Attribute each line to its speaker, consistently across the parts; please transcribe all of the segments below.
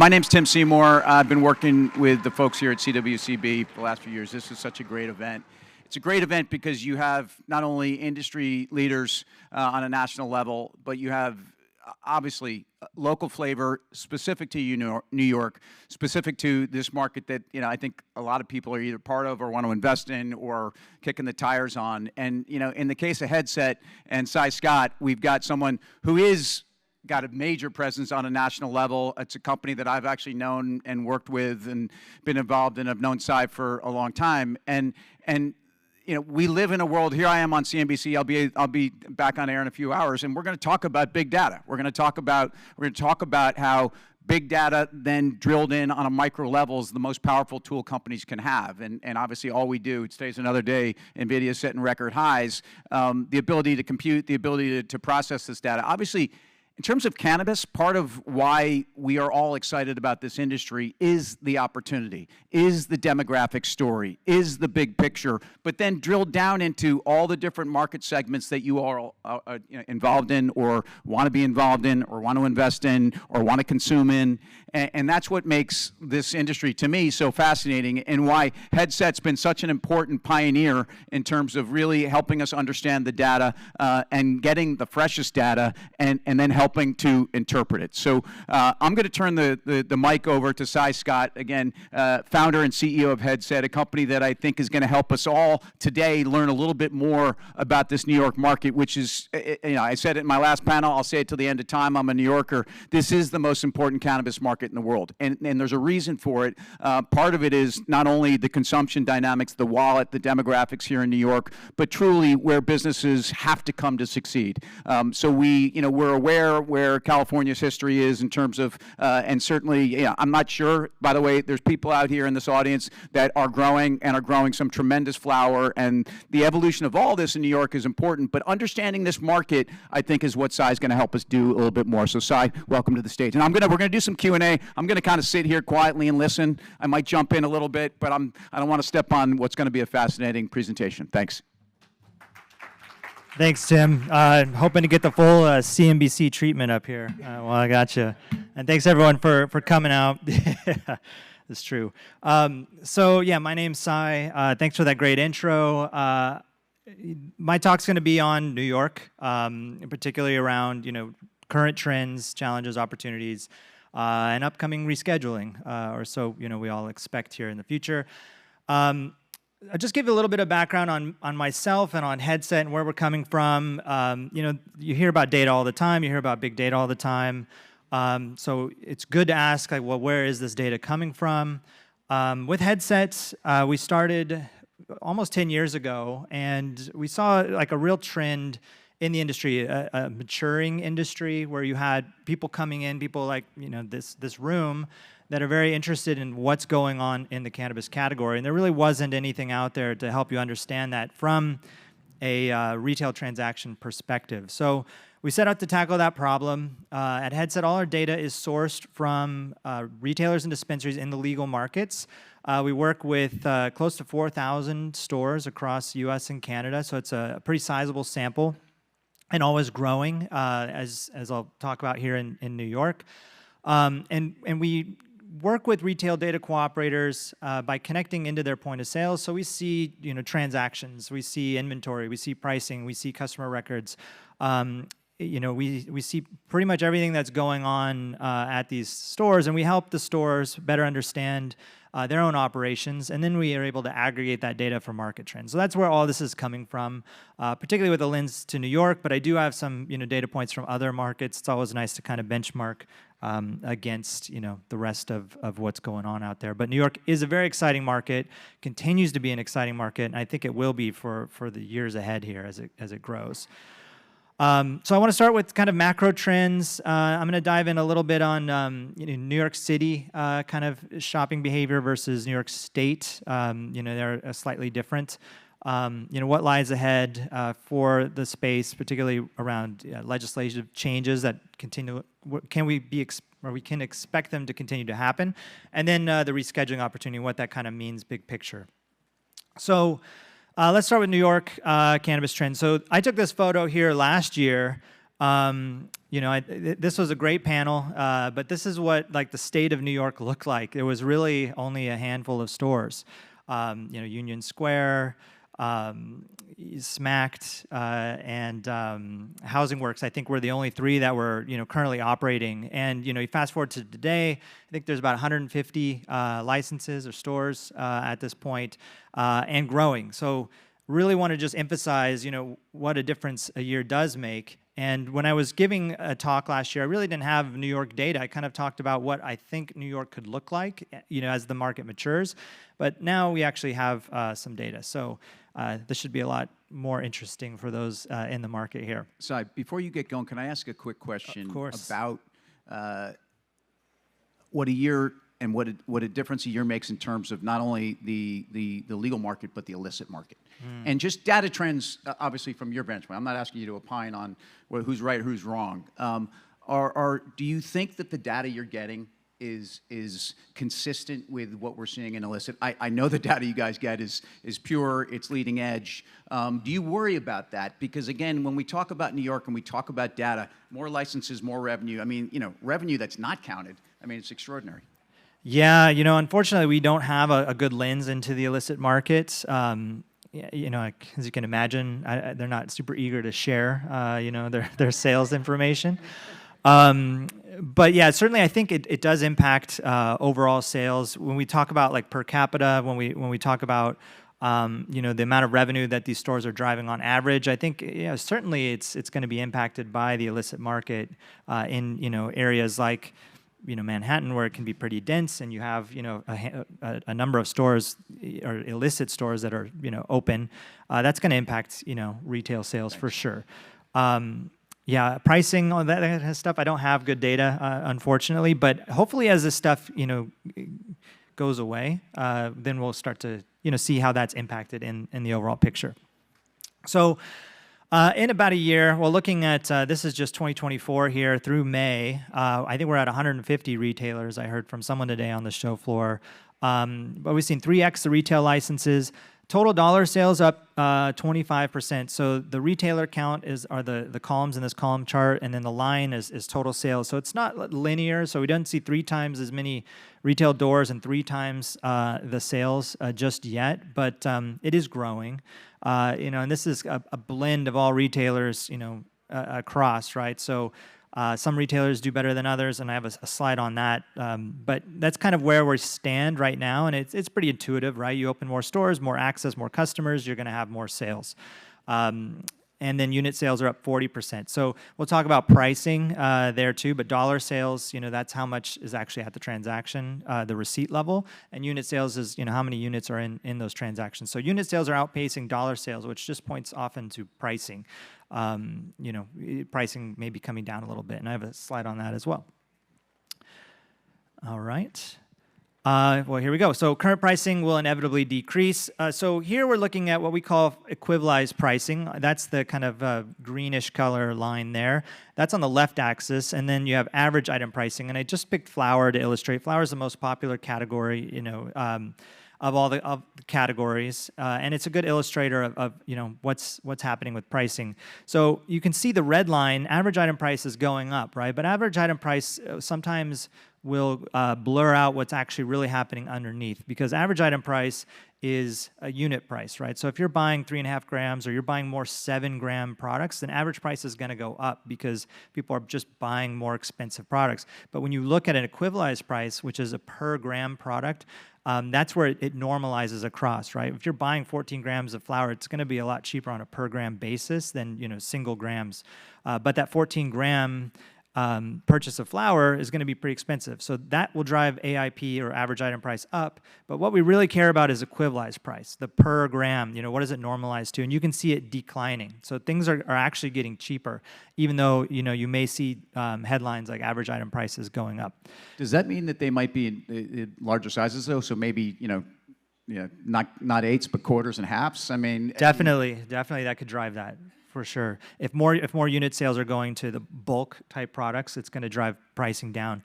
Speaker 1: My name's Tim Seymour. I've been working with the folks here at CWCB for the last few years. This is such a great event. It's a great event because you have not only industry leaders on a national level, but you have obviously local flavor specific to New York, specific to this market that I think a lot of people are either part of or want to invest in or kicking the tires on. And in the case of Headset and Cy Scott, we've got someone who is got a major presence on a national level. It's a company that I've actually known and worked with and been involved in. I've known Cy for a long time, and we live in a world. Here I am on CNBC. I'll be back on air in a few hours, and we're going to talk about big data. We're going to talk about how big data, then drilled in on a micro level, is the most powerful tool companies can have. And obviously, all we do, today's another day, NVIDIA's setting record highs. The ability to compute, the ability to process this data. Obviously, in terms of cannabis, part of why we are all excited about this industry is the opportunity, is the demographic story, is the big picture, but then drill down into all the different market segments that you are involved in or want to be involved in or want to invest in or want to consume in. And that's what makes this industry, to me, so fascinating, and why Headset's been such an important pioneer in terms of really helping us understand the data and getting the freshest data and then helping to interpret it. So I'm going to turn the mic over to Cy Scott, again, founder and CEO of Headset, a company that I think is going to help us all today learn a little bit more about this New York market, which is, I said it in my last panel, I'll say it till the end of time, I'm a New Yorker. This is the most important cannabis market in the world, and there's a reason for it. Part of it is not only the consumption dynamics, the wallet, the demographics here in New York, but truly where businesses have to come to succeed. So we're aware where California's history is in terms of, and certainly, I'm not sure, by the way, there's people out here in this audience that are growing some tremendous flower, and the evolution of all this in New York is important, but understanding this market, I think, is what Cy's going to help us do a little bit more. So Cy, welcome to the stage. And we're going to do some Q&A. I'm going to kind of sit here quietly and listen. I might jump in a little bit, but I don't want to step on what's going to be a fascinating presentation. Thanks.
Speaker 2: Thanks, Tim. Hoping to get the full CNBC treatment up here. Well, I got you. And thanks, everyone, for coming out. It's true. So, yeah, my name's Cy. Thanks for that great intro. My talk's going to be on New York, particularly around, current trends, challenges, opportunities, and upcoming rescheduling, or so, we all expect here in the future. I'll just give you a little bit of background on myself and on Headset and where we're coming from. You hear about data all the time. You hear about big data all the time. So it's good to ask, well, where is this data coming from? With Headsets, we started almost 10 years ago, and we saw a real trend in the industry, a maturing industry where you had people coming in, people like this room, that are very interested in what's going on in the cannabis category. And there really wasn't anything out there to help you understand that from a retail transaction perspective. So we set out to tackle that problem. At Headset, all our data is sourced from retailers and dispensaries in the legal markets. We work with close to 4,000 stores across the US and Canada, so it's a pretty sizable sample and always growing, as I'll talk about here in New York. And we work with retail data cooperators by connecting into their point of sale. So we see transactions, we see inventory, we see pricing, we see customer records. We see pretty much everything that's going on at these stores, and we help the stores better understand their own operations, and then we are able to aggregate that data for market trends. So that's where all this is coming from, particularly with a lens to New York, but I do have some data points from other markets. It's always nice to kind of benchmark against the rest of what's going on out there. But New York is a very exciting market, continues to be an exciting market, and I think it will be for the years ahead here as it grows. So I want to start with kind of macro trends. I'm going to dive in a little bit on New York City kind of shopping behavior versus New York State. They're slightly different. What lies ahead for the space, particularly around legislative changes that continue. We can expect them to continue to happen, and then the rescheduling opportunity, what that kind of means, big picture. So. Let's start with New York cannabis trends. So I took this photo here last year This was a great panel, but this is what like the state of New York looked like. There was really only a handful of stores. Union Square, Smacked, and Housing Works, I think, were the only three that were currently operating. And you fast forward to today, I think there's about 150 licenses or stores at this point, and growing. So really want to just emphasize what a difference a year does make. And when I was giving a talk last year, I really didn't have New York data. I kind of talked about what I think New York could look like, as the market matures. But now we actually have some data. So this should be a lot more interesting for those in the market here.
Speaker 1: So before you get going, can I ask a quick question about what a year and what a difference a year makes in terms of not only the legal market, but the illicit market? And just data trends, obviously, from your vantage point. I'm not asking you to opine on who's right or who's wrong. Do you think that the data you're getting is consistent with what we're seeing in illicit? I know the data you guys get is pure, it's leading edge. Do you worry about that? Because again, when we talk about New York and we talk about data, more licenses, more revenue, I mean, revenue that's not counted, I mean, it's extraordinary.
Speaker 2: Yeah, unfortunately, we don't have a good lens into the illicit market. As you can imagine, they're not super eager to share, their sales information. But yeah, certainly I think it does impact overall sales. When we talk about like per capita, when we talk about the amount of revenue that these stores are driving on average, I think certainly it's going to be impacted by the illicit market in areas like Manhattan, where it can be pretty dense, and you have a number of stores or illicit stores that are open. That's going to impact retail sales for sure. Yeah, pricing, all that kind of stuff. I don't have good data, unfortunately, but hopefully as this stuff goes away, then we'll start to see how that's impacted in the overall picture. So. In about a year, well, looking at, this is just 2024 here through May, I think we're at 150 retailers. I heard from someone today on the show floor. But we've seen 3x the retail licenses. Total dollar sales up 25%. So the retailer count are the columns in this column chart, and then the line is total sales. So it's not linear. So we don't see 3 times as many retail doors and 3 times the sales just yet, but it is growing. And this is a blend of all retailers, across, right? So some retailers do better than others, and I have a slide on that. But that's kind of where we stand right now, and it's pretty intuitive, right? You open more stores, more access, more customers, you're going to have more sales. And then unit sales are up 40%. So we'll talk about pricing there too, but dollar sales, that's how much is actually at the transaction, the receipt level. And unit sales is, how many units are in those transactions. So unit sales are outpacing dollar sales, which just points often to pricing. Pricing may be coming down a little bit, and I have a slide on that as well. All right. Well, here we go. So current pricing will inevitably decrease. So here we're looking at what we call equivalized pricing. That's the kind of greenish color line there. That's on the left axis, and then you have average item pricing. And I just picked flower to illustrate. Flower is the most popular category, of all the categories, and it's a good illustrator of what's happening with pricing. So you can see the red line. Average item price is going up, right? But average item price sometimes will blur out what's actually really happening underneath, because average item price is a unit price, right? So if you're buying 3.5 grams or you're buying more 7-gram products, then average price is going to go up because people are just buying more expensive products. But when you look at an equivalized price, which is a per gram product, that's where it normalizes across, right? If you're buying 14 grams of flour, it's going to be a lot cheaper on a per gram basis than single grams. But that 14 gram purchase of flour is going to be pretty expensive. So that will drive AIP, or average item price, up. But what we really care about is equivalized price, the per gram. What does it normalize to? And you can see it declining. So things are actually getting cheaper, even though you may see headlines like average item prices going up.
Speaker 1: Does that mean that they might be in larger sizes though? So maybe not eighths but quarters and halves. I mean,
Speaker 2: definitely that could drive that. for sure. If more unit sales are going to the bulk type products, it's going to drive pricing down.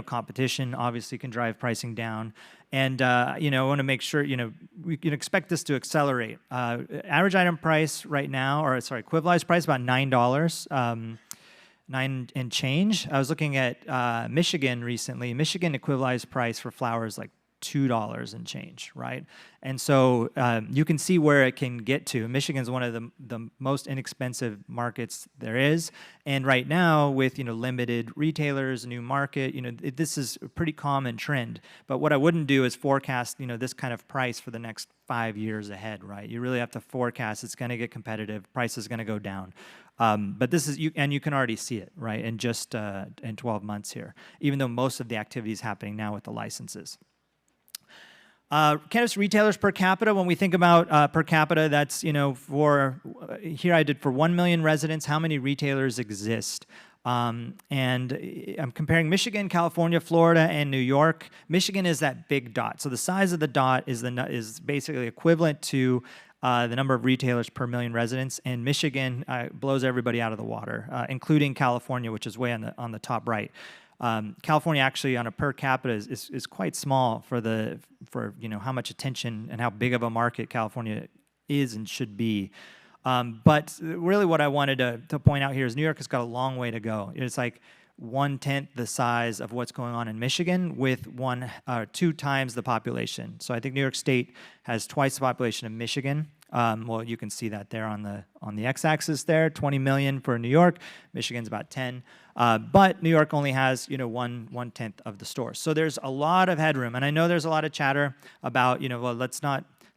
Speaker 2: Competition obviously can drive pricing down. And, I want to make sure, we can expect this to accelerate. Average item price right now, equivalized price about $9, 9 and change. I was looking at Michigan recently. Michigan equivalized price for flower is like $2 and change, right? And so you can see where it can get to. Michigan's one of the most inexpensive markets there is, and right now with limited retailers, new market, this is a pretty common trend. But what I wouldn't do is forecast this kind of price for the next 5 years ahead, right? You really have to forecast it's going to get competitive, price is going to go down. But this is and you can already see it, right? In just in 12 months here, even though most of the activity is happening now with the licenses. Cannabis retailers per capita, when we think about per capita, that's, here I did for 1 million residents, how many retailers exist? And I'm comparing Michigan, California, Florida, and New York. Michigan is that big dot. So the size of the dot is basically equivalent to the number of retailers per million residents, and Michigan blows everybody out of the water, including California, which is way on the top right. California actually on a per capita is quite small for how much attention and how big of a market California is and should be. But really what I wanted to point out here is New York has got a long way to go. It's like 1/10 the size of what's going on in Michigan with 2 times the population. So I think New York State has twice the population of Michigan. Well, you can see that there on the x-axis there, 20 million for New York. Michigan's about 10. But New York only has 1/10 of the stores. So there's a lot of headroom. And I know there's a lot of chatter about, well, let's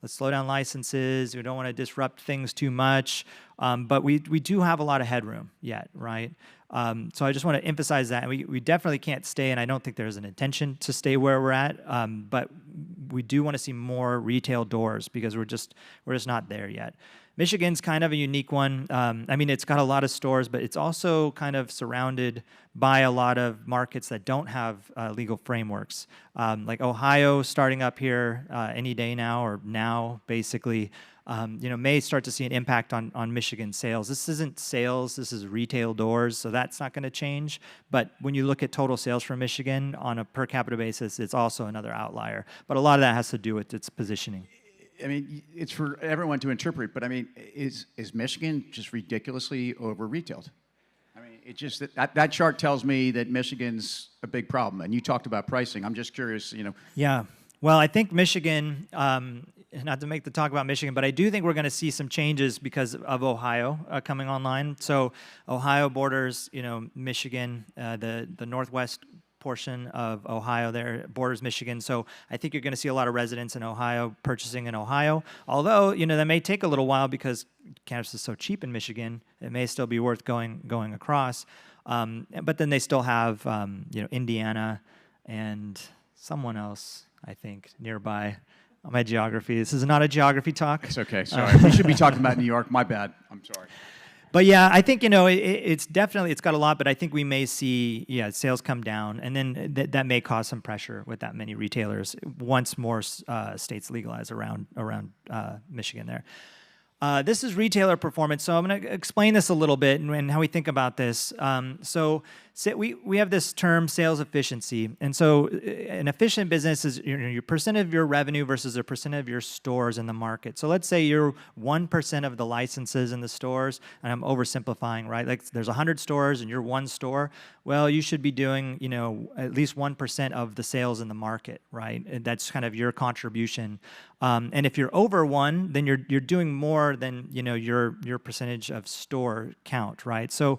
Speaker 2: slow down licenses. We don't want to disrupt things too much. But we do have a lot of headroom yet, right? So I just want to emphasize that. And we definitely can't stay, and I don't think there's an intention to stay where we're at. But we do want to see more retail doors because we're just not there yet. Michigan's kind of a unique one. It's got a lot of stores, but it's also kind of surrounded by a lot of markets that don't have legal frameworks. Like Ohio starting up here any day now, or now basically, may start to see an impact on Michigan sales. This isn't sales, this is retail doors, so that's not going to change. But when you look at total sales for Michigan on a per capita basis, it's also another outlier. But a lot of that has to do with its positioning.
Speaker 1: It's for everyone to interpret, but is Michigan just ridiculously over-retailed? It just that chart tells me that Michigan's a big problem, and you talked about pricing. I'm just curious,
Speaker 2: Yeah, well, I think Michigan, not to make the talk about Michigan, but I do think we're going to see some changes because of Ohio coming online. So Ohio borders, Michigan, the northwest portion of Ohio there borders Michigan. So I think you're going to see a lot of residents in Ohio purchasing in Ohio. Although, that may take a little while because cannabis is so cheap in Michigan, it may still be worth going across. But then they still have, Indiana and someone else, I think, nearby. My geography. This is not a geography talk.
Speaker 1: It's okay. Sorry. We should be talking about New York. My bad. I'm sorry.
Speaker 2: But yeah, I think it's got a lot. But I think we may see sales come down, and then that may cause some pressure with that many retailers once more states legalize around Michigan there. This is retailer performance. So I'm going to explain this a little bit and how we think about this. So we have this term sales efficiency. And so an efficient business is your percent of your revenue versus a percent of your stores in the market. So let's say you're 1% of the licenses in the stores, and I'm oversimplifying, right? Like there's 100 stores and you're one store. Well, you should be doing, at least 1% of the sales in the market, right? And that's kind of your contribution. And if you're over 1, then you're doing more than your percentage of store count, right? So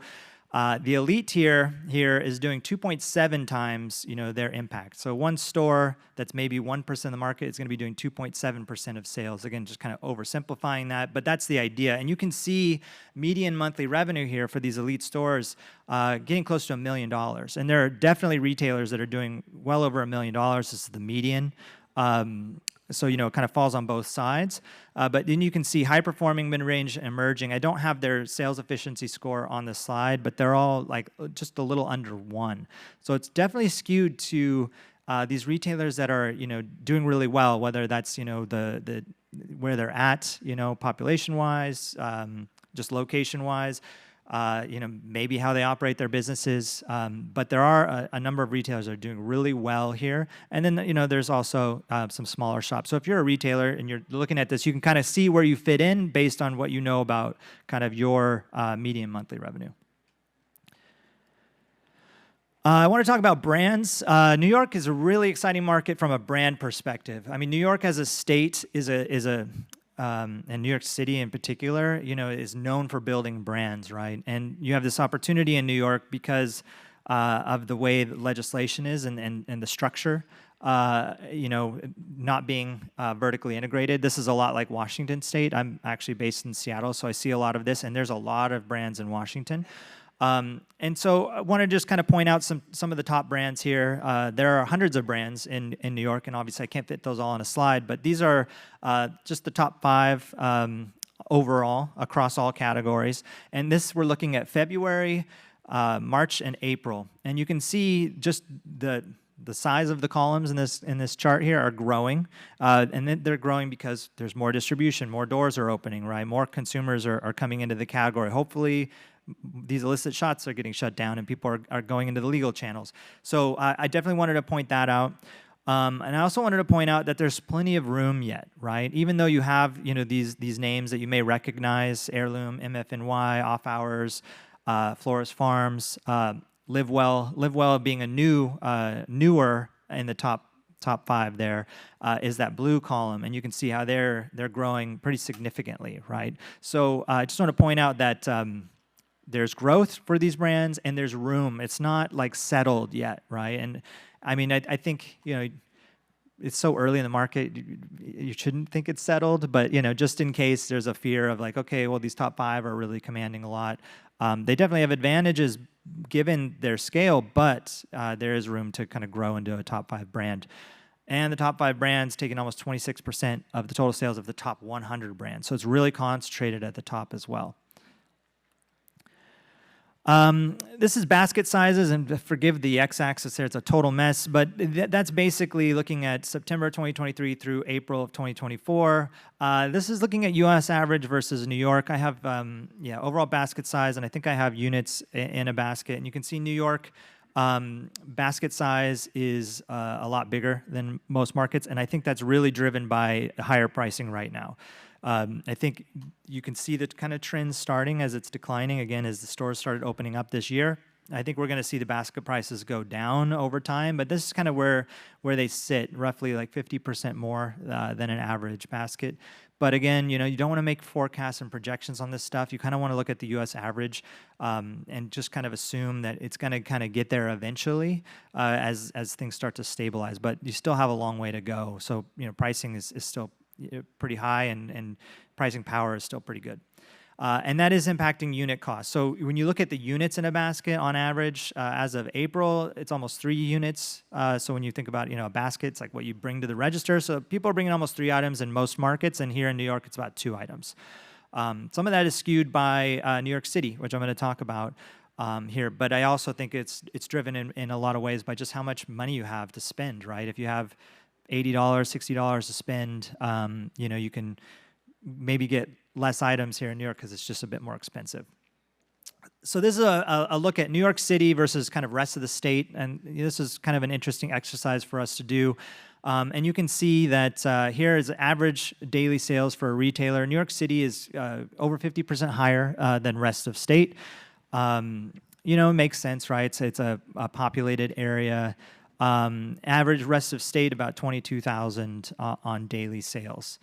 Speaker 2: the elite tier here is doing 2.7 times their impact. So one store that's maybe 1% of the market is going to be doing 2.7% of sales. Again, just kind of oversimplifying that, but that's the idea. And you can see median monthly revenue here for these elite stores getting close to $1 million. And there are definitely retailers that are doing well over $1 million. This is the median. So, it kind of falls on both sides. But then you can see high-performing, mid-range, and emerging. I don't have their sales efficiency score on the slide, but they're all like just a little under 1. So it's definitely skewed to these retailers that are, doing really well, whether that's, where they're at, population-wise, just location-wise, maybe how they operate their businesses. But there are a number of retailers that are doing really well here. And then, there's also some smaller shops. So if you're a retailer and you're looking at this, you can kind of see where you fit in based on what you know about kind of your median monthly revenue. I want to talk about brands. New York is a really exciting market from a brand perspective. I mean, New York as a state and New York City in particular, is known for building brands, right? And you have this opportunity in New York because of the way the legislation is and the structure, not being vertically integrated. This is a lot like Washington State. I'm actually based in Seattle, so I see a lot of this, and there's a lot of brands in Washington. And so I want to just kind of point out some of the top brands here. There are hundreds of brands in New York, and obviously I can't fit those all on a slide, but these are just the top 5 overall across all categories. And this, we're looking at February, March, and April. And you can see just the size of the columns in this chart here are growing, and then they're growing because there's more distribution, more doors are opening, right? More consumers are coming into the category. Hopefully, these illicit shots are getting shut down and people are going into the legal channels. So I definitely wanted to point that out. And I also wanted to point out that there's plenty of room yet, right? Even though you have these names that you may recognize, Heirloom, MFNY, Off Hours, Florist Farms, Live Well being a newer in the top 5 there, is that blue column, and you can see how they're growing pretty significantly, right? So I just want to point out that there's growth for these brands and there's room. It's not like settled yet, right? And I mean, I think, it's so early in the market, you shouldn't think it's settled, but, just in case there's a fear of like, okay, well, these top 5 are really commanding a lot. They definitely have advantages given their scale, but there is room to kind of grow into a top 5 brand. And the top 5 brands taking almost 26% of the total sales of the top 100 brands. So it's really concentrated at the top as well. This is basket sizes, and forgive the x-axis there, it's a total mess, but that's basically looking at September 2023 through April of 2024. This is looking at U.S. average versus New York. I have, overall basket size, and I think I have units in a basket, and you can see New York basket size is a lot bigger than most markets, and I think that's really driven by higher pricing right now. I think you can see the kind of trends starting as it's declining, again, as the stores started opening up this year. I think we're going to see the basket prices go down over time, but this is kind of where they sit, roughly like 50% more than an average basket. But again, you don't want to make forecasts and projections on this stuff. You kind of want to look at the U.S. average and just kind of assume that it's going to kind of get there eventually as things start to stabilize. But you still have a long way to go. So pricing is still pretty high, and pricing power is still pretty good. And that is impacting unit costs. So when you look at the units in a basket, on average, as of April, it's almost 3 units. So when you think about a basket, it's like what you bring to the register. So people are bringing almost 3 items in most markets, and here in New York, it's about 2 items. Some of that is skewed by New York City, which I'm going to talk about here. But I also think it's driven in a lot of ways by just how much money you have to spend, right? If you have $80, $60 to spend, you can maybe get less items here in New York because it's just a bit more expensive. So this is a look at New York City versus kind of rest of the state, and this is kind of an interesting exercise for us to do. And you can see that here is average daily sales for a retailer. New York City is over 50% higher than rest of state. It makes sense, right? It's a populated area. Average rest of state about 22,000 on daily sales.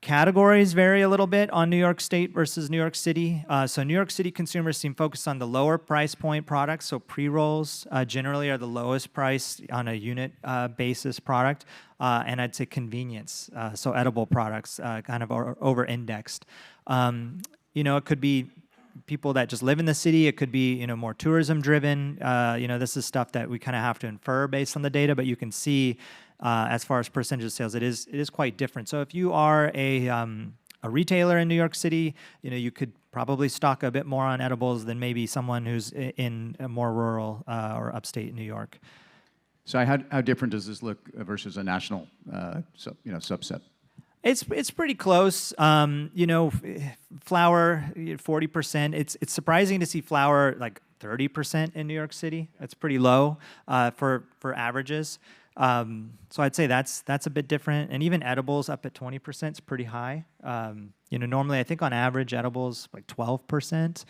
Speaker 2: Categories vary a little bit on New York State versus New York City. So New York City consumers seem focused on the lower price point products. So pre-rolls generally are the lowest price on a unit basis product. And I'd say convenience, so edible products kind of over-indexed. It could be people that just live in the city. It could be more tourism driven. This is stuff that we kind of have to infer based on the data, but you can see as far as percentage of sales, it is quite different. So if you are a retailer in New York City, you could probably stock a bit more on edibles than maybe someone who's in a more rural or upstate New York.
Speaker 1: So how different does this look versus a national subset?
Speaker 2: It's pretty close. You know, flower 40%. It's surprising to see flower like 30% in New York City. That's pretty low for averages. So I'd say that's a bit different. And even edibles up at 20% is pretty high. You know, normally I think on average edibles like 12%.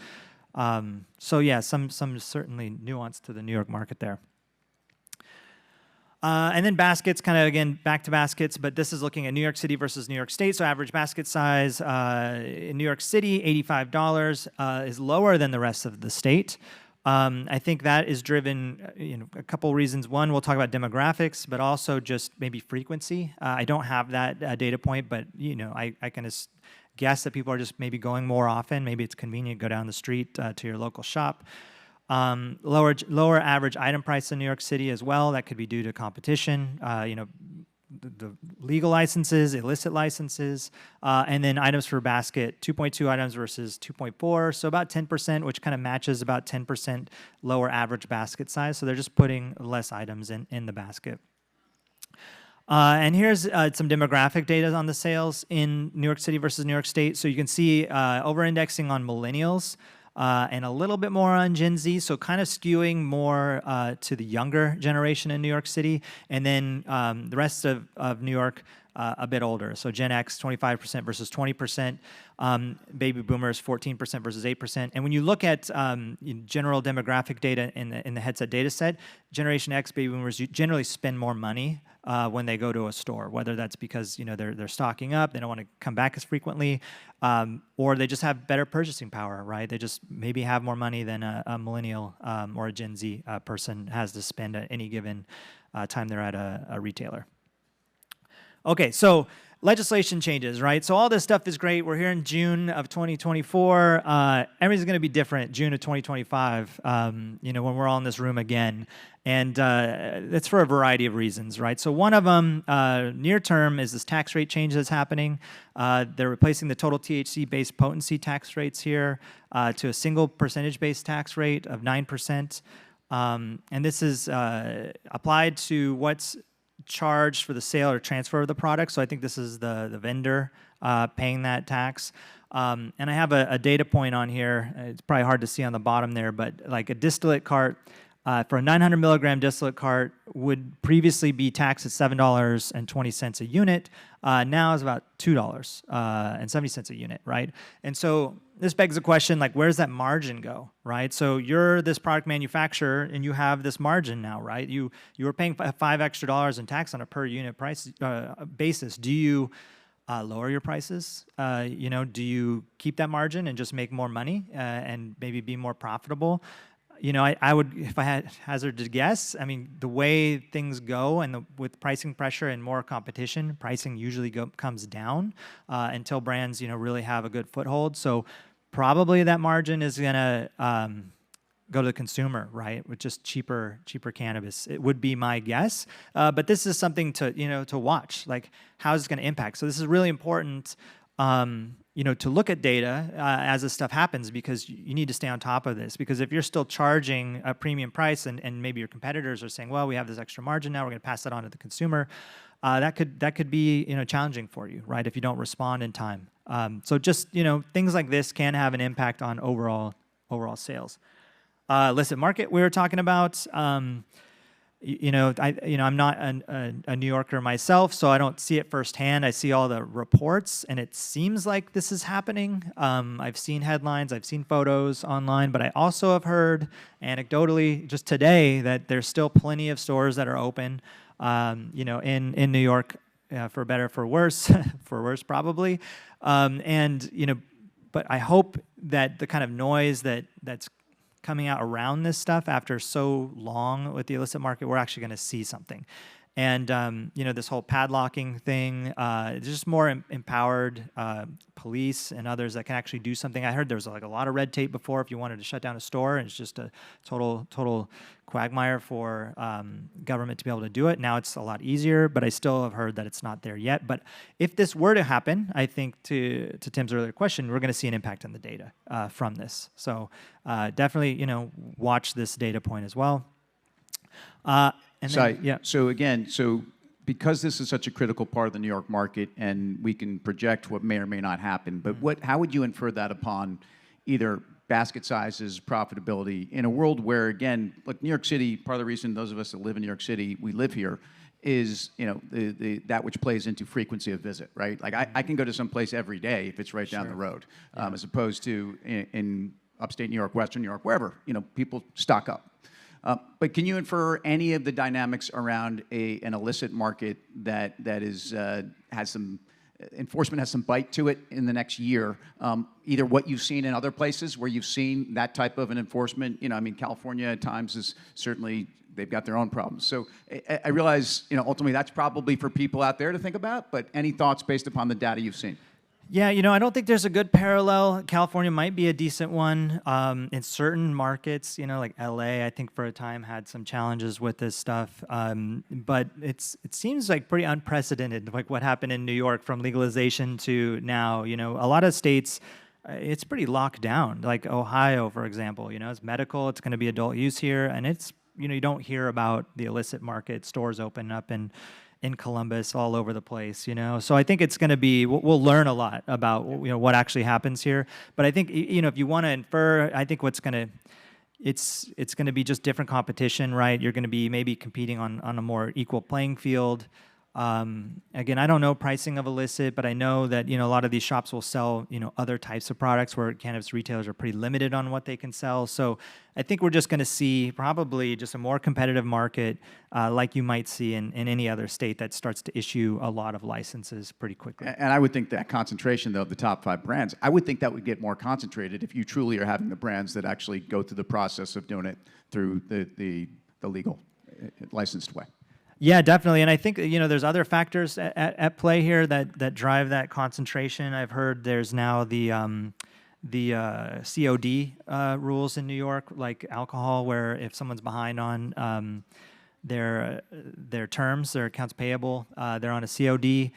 Speaker 2: So yeah, some certainly nuance to the New York market there. And then baskets, kind of again, back to baskets, but this is looking at New York City versus New York State. So average basket size in New York City, $85, is lower than the rest of the state. I think that is driven, you know, a couple reasons. One, we'll talk about demographics, but also just maybe frequency. I don't have that data point, but you know, I can guess that people are just maybe going more often. Maybe it's convenient to go down the street to your local shop. Lower average item price in New York City as well. That could be due to competition. You know, the legal licenses, illicit licenses, and then items per basket, 2.2 items versus 2.4, so about 10%, which kind of matches about 10% lower average basket size. So they're just putting less items in the basket. And here's some demographic data on the sales in New York City versus New York State. So you can see over-indexing on millennials, and a little bit more on Gen Z, so kind of skewing more to the younger generation in New York City, and then the rest of New York a bit older. So Gen X, 25% versus 20%, baby boomers, 14% versus 8%. And when you look at general demographic data in the headset data set, Generation X baby boomers generally spend more money when they go to a store, whether that's because, you know, they're stocking up, they don't want to come back as frequently, or they just have better purchasing power, right? They just maybe have more money than a millennial or a Gen Z person has to spend at any given time they're at a retailer. Okay, so legislation changes, right? So all this stuff is great. We're here in June of 2024. Everything's going to be different June of 2025, you know, when we're all in this room again. And that's for a variety of reasons, right? So one of them, near term, is this tax rate change that's happening. They're replacing the total THC-based potency tax rates here to a single percentage-based tax rate of 9%. And this is applied to what's charged for the sale or transfer of the product. So I think this is the vendor paying that tax. And I have a data point on here. It's probably hard to see on the bottom there, but like a distillate cart, for a 900 milligram distillate cart would previously be taxed at $7.20 a unit. Now is about $2.70 a unit, right? And so this begs the question, like, where's that margin go, right? So you're this product manufacturer and you have this margin now, right? You were paying $5 extra in tax on a per unit price basis. Do you lower your prices? You know, do you keep that margin and just make more money and maybe be more profitable? You know, I would, if I had hazard to guess, I mean, the way things go and with pricing pressure and more competition, pricing usually comes down until brands, you know, really have a good foothold. So probably that margin is going to go to the consumer, right, with just cheaper cannabis. It would be my guess. But this is something to, you know, to watch, like how is it going to impact? So this is really important. You know, to look at data as this stuff happens, because you need to stay on top of this. Because if you're still charging a premium price and maybe your competitors are saying, well, we have this extra margin now, we're going to pass that on to the consumer, that could be, you know, challenging for you, right, if you don't respond in time. So just, you know, things like this can have an impact on overall sales. Illicit market we were talking about. I'm not a New Yorker myself, so I don't see it firsthand. I see all the reports, and it seems like this is happening. I've seen headlines, I've seen photos online, but I also have heard anecdotally just today that there's still plenty of stores that are open, in New York, for better, for worse, for worse probably. But I hope that the kind of noise that's coming out around this stuff after so long with the illicit market, we're actually going to see something. And, this whole padlocking thing, there's just more empowered police and others that can actually do something. I heard there was like a lot of red tape before if you wanted to shut down a store, and it's just a total quagmire for government to be able to do it. Now it's a lot easier, but I still have heard that it's not there yet. But if this were to happen, I think to Tim's earlier question, we're going to see an impact on the data from this. So definitely, watch this data point as well.
Speaker 1: So again, because this is such a critical part of the New York market, and we can project what may or may not happen, but how would you infer that upon either basket sizes, profitability, in a world where, again, look, New York City, part of the reason those of us that live in New York City, we live here, is that which plays into frequency of visit, right? Like I can go to some place every day if it's right down the road, as opposed to in upstate New York, Western New York, wherever, people stock up. But can you infer any of the dynamics around an illicit market that has some enforcement has some bite to it in the next year? Either what you've seen in other places where you've seen that type of an enforcement. California at times is certainly, they've got their own problems. So I realize, ultimately that's probably for people out there to think about. But any thoughts based upon the data you've seen?
Speaker 2: Yeah, I don't think there's a good parallel. California might be a decent one in certain markets. Like LA, I think for a time had some challenges with this stuff. But it seems like pretty unprecedented, like what happened in New York from legalization to now. A lot of states, it's pretty locked down. Like Ohio, for example, it's medical. It's going to be adult use here, and it's you don't hear about the illicit market stores open up in Columbus, all over the place, So I think it's going to be, we'll learn a lot about, what actually happens here. But I think, if you want to infer, I think it's going to be just different competition, right? You're going to be maybe competing on a more equal playing field. Again, I don't know pricing of illicit, but I know that, a lot of these shops will sell, other types of products where cannabis retailers are pretty limited on what they can sell. So I think we're just going to see probably just a more competitive market like you might see in any other state that starts to issue a lot of licenses pretty quickly.
Speaker 1: And I would think that concentration, though, of the top 5 brands, I would think that would get more concentrated if you truly are having the brands that actually go through the process of doing it through the legal licensed way.
Speaker 2: Yeah, definitely. And I think, there's other factors at play here that drive that concentration. I've heard there's now the COD rules in New York, like alcohol, where if someone's behind on their terms, their accounts payable, they're on a COD,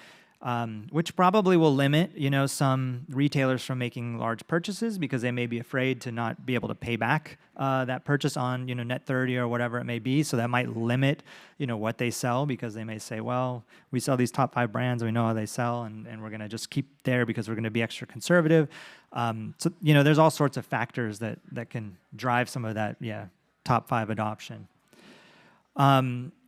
Speaker 2: which probably will limit, some retailers from making large purchases because they may be afraid to not be able to pay back that purchase on, net 30 or whatever it may be. So that might limit, what they sell because they may say, well, we sell these top 5 brands, we know how they sell, and we're going to just keep there because we're going to be extra conservative. So, there's all sorts of factors that can drive some of that, top 5 adoption.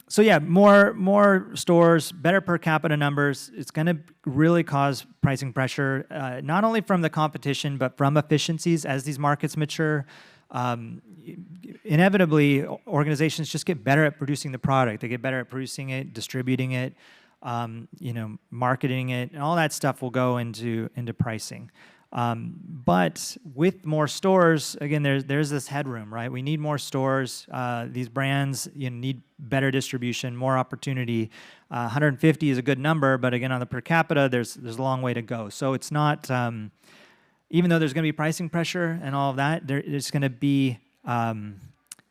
Speaker 2: So yeah, more stores, better per capita numbers. It's going to really cause pricing pressure, not only from the competition, but from efficiencies as these markets mature. Inevitably, organizations just get better at producing the product. They get better at producing it, distributing it, marketing it, and all that stuff will go into pricing. But with more stores, again, there's this headroom, right? We need more stores. These brands need better distribution, more opportunity. 150 is a good number, but again, on the per capita, there's a long way to go. So it's not, even though there's going to be pricing pressure and all of that, there's going to be,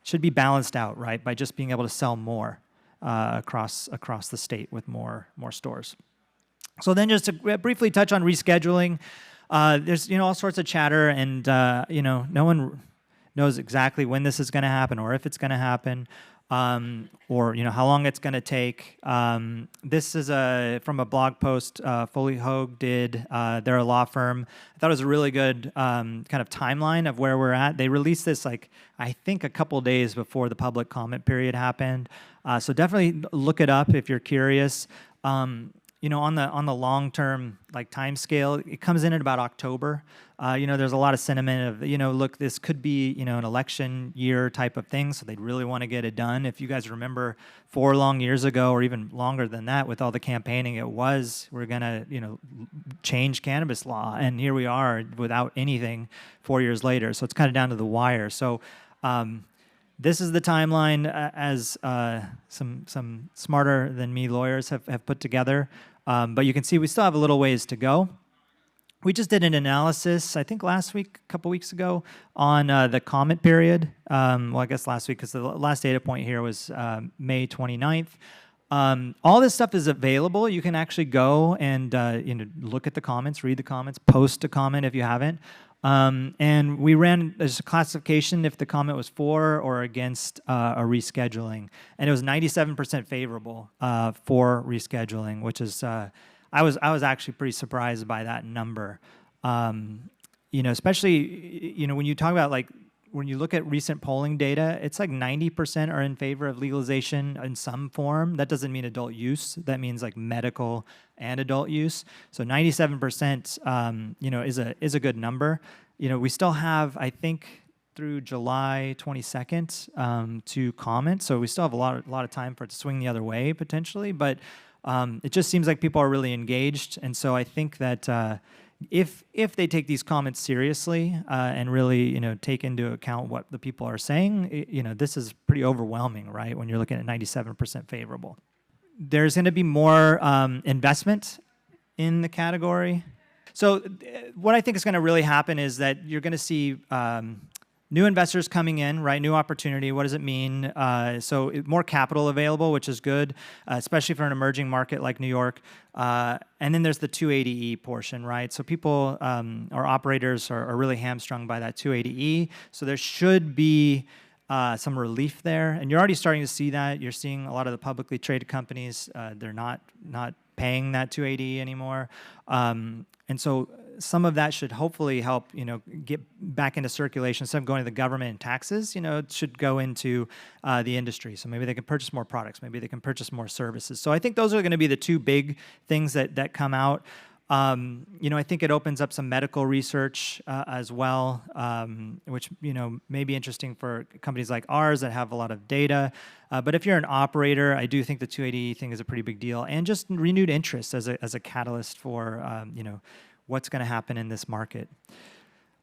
Speaker 2: should be balanced out, right? By just being able to sell more across the state with more stores. So then just to briefly touch on rescheduling. There's all sorts of chatter, and no one knows exactly when this is going to happen or if it's going to happen, or how long it's going to take. This is from a blog post Foley Hoag did. They're a law firm. I thought it was a really good kind of timeline of where we're at. They released this I think a couple days before the public comment period happened. So definitely look it up if you're curious. On the long-term time scale, it comes in at about October. There's a lot of sentiment of, look, this could be, an election year type of thing, so they'd really want to get it done. If you guys remember 4 long years ago, or even longer than that, with all the campaigning, we're going to, change cannabis law, and here we are without anything 4 years later. So it's kind of down to the wire. So this is the timeline as some smarter than me lawyers have put together. But you can see we still have a little ways to go. We just did an analysis, I think last week, a couple weeks ago, on the comment period. Well, I guess last week, because the last data point here was May 29th. All this stuff is available. You can actually go and look at the comments, read the comments, post a comment if you haven't. And we ran there's a classification if the comment was for or against a rescheduling, and it was 97% favorable for rescheduling, which is I was actually pretty surprised by that number. Especially when you talk about when you look at recent polling data, it's like 90% are in favor of legalization in some form. That doesn't mean adult use. That means like medical and adult use. So 97%, is a good number. We still have, I think, through July 22nd to comment. So we still have a lot of time for it to swing the other way potentially. But it just seems like people are really engaged, and so I think that. If they take these comments seriously and really take into account what the people are saying, this is pretty overwhelming, right? When you're looking at 97% favorable, there's going to be more investment in the category. So what I think is going to really happen is that you're going to see new investors coming in, right? New opportunity. What does it mean? So more capital available, which is good, especially for an emerging market like New York. And then there's the 280E portion, right? So people or operators are really hamstrung by that 280E. So there should be some relief there. And you're already starting to see that. You're seeing a lot of the publicly traded companies, they're not paying that 280E anymore. And so some of that should hopefully help, get back into circulation. Instead of going to the government and taxes, it should go into the industry. So maybe they can purchase more products. Maybe they can purchase more services. So I think those are going to be the two big things that come out. I think it opens up some medical research as well, which may be interesting for companies like ours that have a lot of data. But if you're an operator, I do think the 280 thing is a pretty big deal, and just renewed interest as a catalyst for what's going to happen in this market.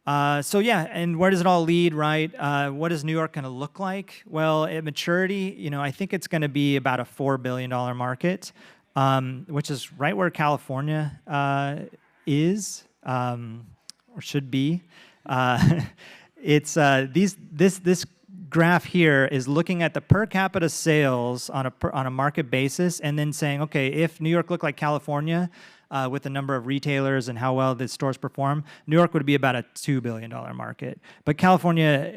Speaker 2: And where does it all lead, right? What is New York going to look like? Well, at maturity, I think it's going to be about a $4 billion market. Which is right where California is or should be. It's this graph here is looking at the per capita sales on a market basis, and then saying, okay, if New York looked like California with the number of retailers and how well the stores perform, New York would be about a $2 billion market. But California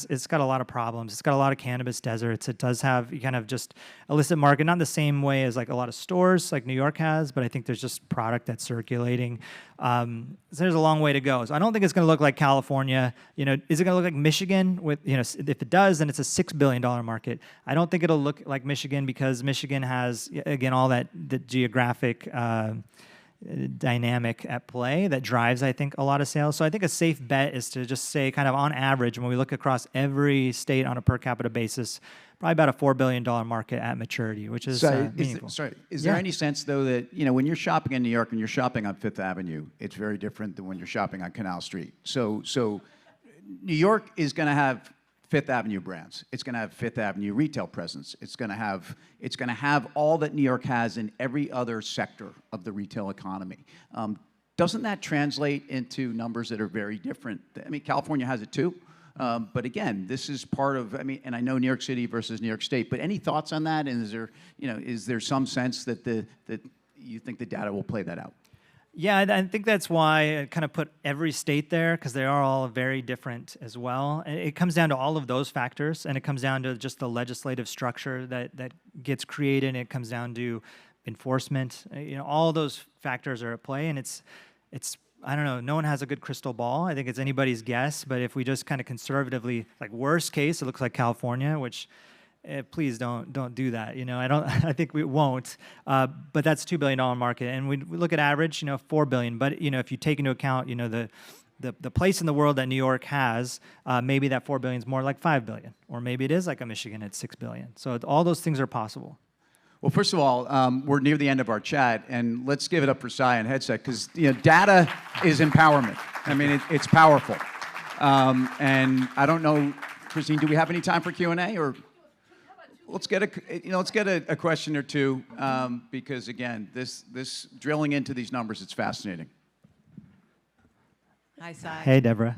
Speaker 2: it's got a lot of problems. It's got a lot of cannabis deserts. It does have kind of just illicit market, not the same way as like a lot of stores like New York has, but I think there's just product that's circulating. So there's a long way to go. So I don't think it's going to look like California. Is it going to look like Michigan? If it does, then it's a $6 billion market. I don't think it'll look like Michigan because Michigan has, again, all the geographic dynamic at play that drives, I think, a lot of sales. So I think a safe bet is to just say kind of on average, when we look across every state on a per capita basis, probably about a $4 billion market at maturity, which is meaningful.
Speaker 1: Is there any sense, though, that when you're shopping in New York and you're shopping on Fifth Avenue, it's very different than when you're shopping on Canal Street? So New York is going to have Fifth Avenue brands. It's going to have Fifth Avenue retail presence. It's going to have all that New York has in every other sector of the retail economy. Doesn't that translate into numbers that are very different? I mean, California has it too. But again, this is part of, and I know New York City versus New York State, but any thoughts on that? And is there some sense that that you think the data will play that out?
Speaker 2: Yeah, I think that's why I kind of put every state there, because they are all very different as well. And it comes down to all of those factors, and it comes down to just the legislative structure that gets created, and it comes down to enforcement. All those factors are at play, and it's I don't know, no one has a good crystal ball. I think it's anybody's guess, but if we just kind of conservatively, like worst case, it looks like California, which please don't do that. I think we won't. But that's a $2 billion market, and we look at average, $4 billion. But if you take into account, the place in the world that New York has, maybe that $4 billion is more like $5 billion, or maybe it is like a Michigan at $6 billion. So all those things are possible.
Speaker 1: Well, first of all, we're near the end of our chat, and let's give it up for Cy and Headset, because data is empowerment. I mean, it's powerful. And I don't know, Christine, do we have any time for Q&A, or? Let's get a question or two, because again, this drilling into these numbers, it's fascinating.
Speaker 3: Hi, Cy.
Speaker 2: Hey, Deborah.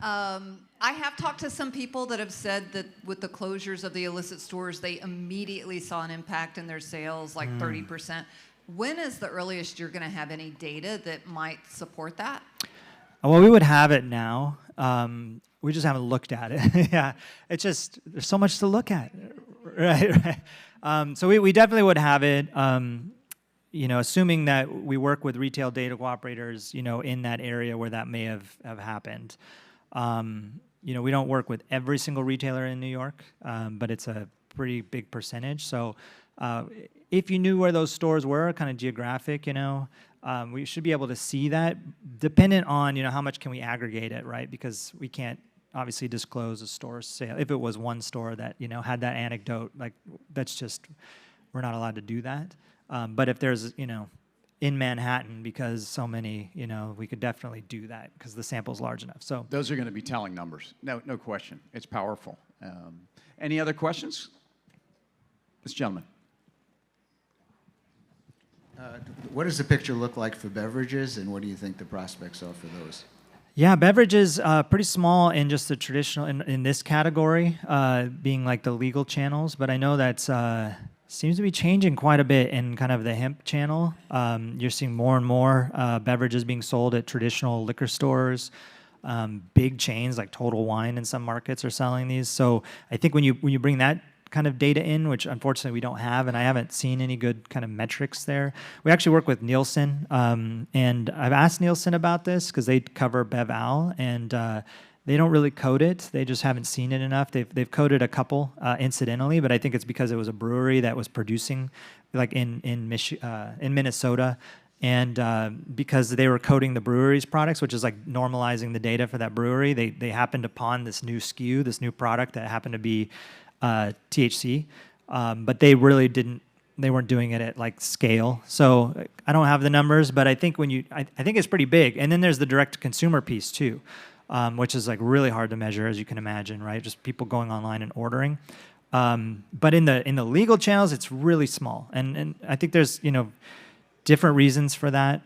Speaker 3: I have talked to some people that have said that with the closures of the illicit stores, they immediately saw an impact in their sales, like 30%. When is the earliest you're going to have any data that might support that?
Speaker 2: Well, we would have it now. We just haven't looked at it. Yeah, it's just there's so much to look at, right? So we definitely would have it. Assuming that we work with retail data cooperators, in that area where that may have happened. We don't work with every single retailer in New York, but it's a pretty big percentage. So if you knew where those stores were, kind of geographic, we should be able to see that, dependent on, how much can we aggregate it, right? Because we can't obviously disclose a store sale. If it was one store that, had that anecdote, like that's just, we're not allowed to do that. But if there's, in Manhattan, because so many, we could definitely do that because the sample's large enough. So
Speaker 1: those are going to be telling numbers. No question. It's powerful. Any other questions? This gentleman.
Speaker 4: What does the picture look like for beverages, and what do you think the prospects are for those?
Speaker 2: Yeah, beverages pretty small in just the traditional in this category, being like the legal channels. But I know that's seems to be changing quite a bit in kind of the hemp channel. You're seeing more and more beverages being sold at traditional liquor stores. Big chains like Total Wine in some markets are selling these. So I think when you bring that kind of data in, which unfortunately we don't have, and I haven't seen any good kind of metrics there. We actually work with Nielsen, and I've asked Nielsen about this because they cover BevAl, and they don't really code it. They just haven't seen it enough. They've coded a couple incidentally, but I think it's because it was a brewery that was producing, like in Minnesota, and because they were coding the brewery's products, which is like normalizing the data for that brewery. They happened upon this new SKU, this new product that happened to be THC, but they really didn't. They weren't doing it at like scale. So I don't have the numbers, but I think I think it's pretty big. And then there's the direct consumer piece too, which is like really hard to measure, as you can imagine, right? Just people going online and ordering. But in the legal channels, it's really small, and I think there's different reasons for that.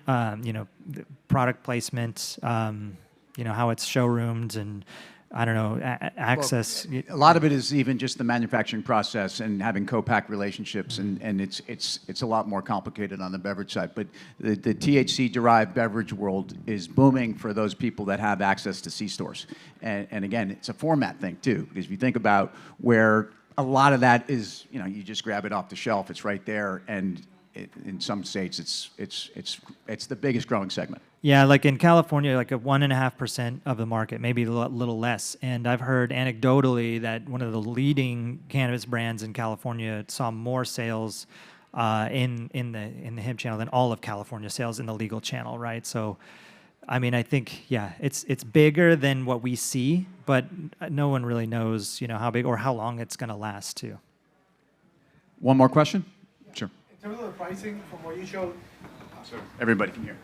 Speaker 2: Product placement, how it's showroomed, and I don't know, access.
Speaker 1: Well, a lot of it is even just the manufacturing process and having co-pack relationships, and it's a lot more complicated on the beverage side. But the THC-derived beverage world is booming for those people that have access to C-stores. And again, it's a format thing too, because if you think about where a lot of that is, you just grab it off the shelf, it's right there, and in some states, it's the biggest growing segment.
Speaker 2: Yeah, like in California, like a 1.5% of the market, maybe a little less. And I've heard anecdotally that one of the leading cannabis brands in California saw more sales in the hemp channel than all of California sales in the legal channel, right? So, I mean, I think it's bigger than what we see, but no one really knows, how big or how long it's going to last too.
Speaker 1: One more question? Sure.
Speaker 5: In terms of the pricing, from what you showed,
Speaker 1: So everybody can hear.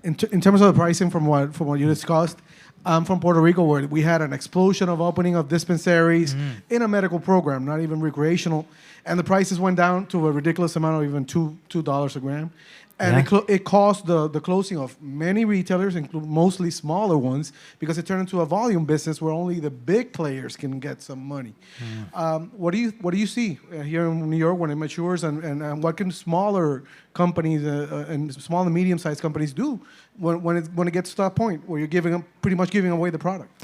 Speaker 5: in terms of the pricing from what you discussed, from Puerto Rico, where we had an explosion of opening of dispensaries in a medical program, not even recreational, and the prices went down to a ridiculous amount of even $2 a gram. And it caused the closing of many retailers, including mostly smaller ones, because it turned into a volume business where only the big players can get some money. What do you see here in New York when it matures, and what can smaller companies and small and medium-sized companies do when it gets to that point where you're pretty much giving away the product?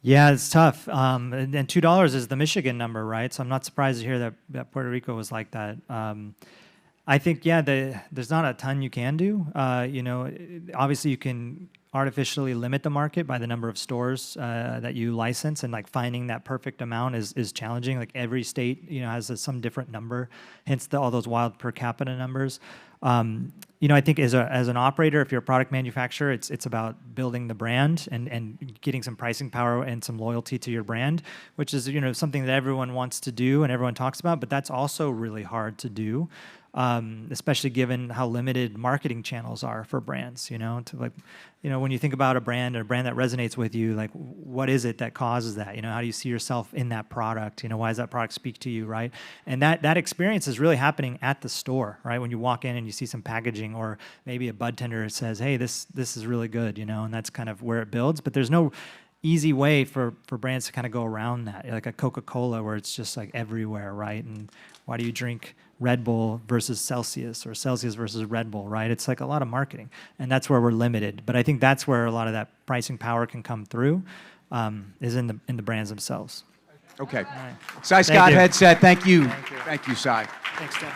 Speaker 2: Yeah, it's tough. And $2 is the Michigan number, right? So I'm not surprised to hear that Puerto Rico was like that. I think, there's not a ton you can do. Obviously you can artificially limit the market by the number of stores that you license, and like finding that perfect amount is challenging. Like every state, has some different number, hence all those wild per capita numbers. I think as an operator, if you're a product manufacturer, it's about building the brand and getting some pricing power and some loyalty to your brand, which is, something that everyone wants to do and everyone talks about, but that's also really hard to do. Especially given how limited marketing channels are for brands, when you think about a brand that resonates with you, like what is it that causes that? How do you see yourself in that product? Why does that product speak to you, right? And that experience is really happening at the store, right? When you walk in and you see some packaging, or maybe a bud tender says, "Hey, this is really good," and that's kind of where it builds. But there's no easy way for brands to kind of go around that, like a Coca-Cola where it's just like everywhere, right? And why do you drink Red Bull versus Celsius or Celsius versus Red Bull, right? It's like a lot of marketing, and that's where we're limited. But I think that's where a lot of that pricing power can come through, is in the brands themselves.
Speaker 1: Okay.
Speaker 2: Right.
Speaker 1: Cy Scott
Speaker 2: you.
Speaker 1: headset. Thank you. Thank you, Cy.
Speaker 2: Thanks, Tim.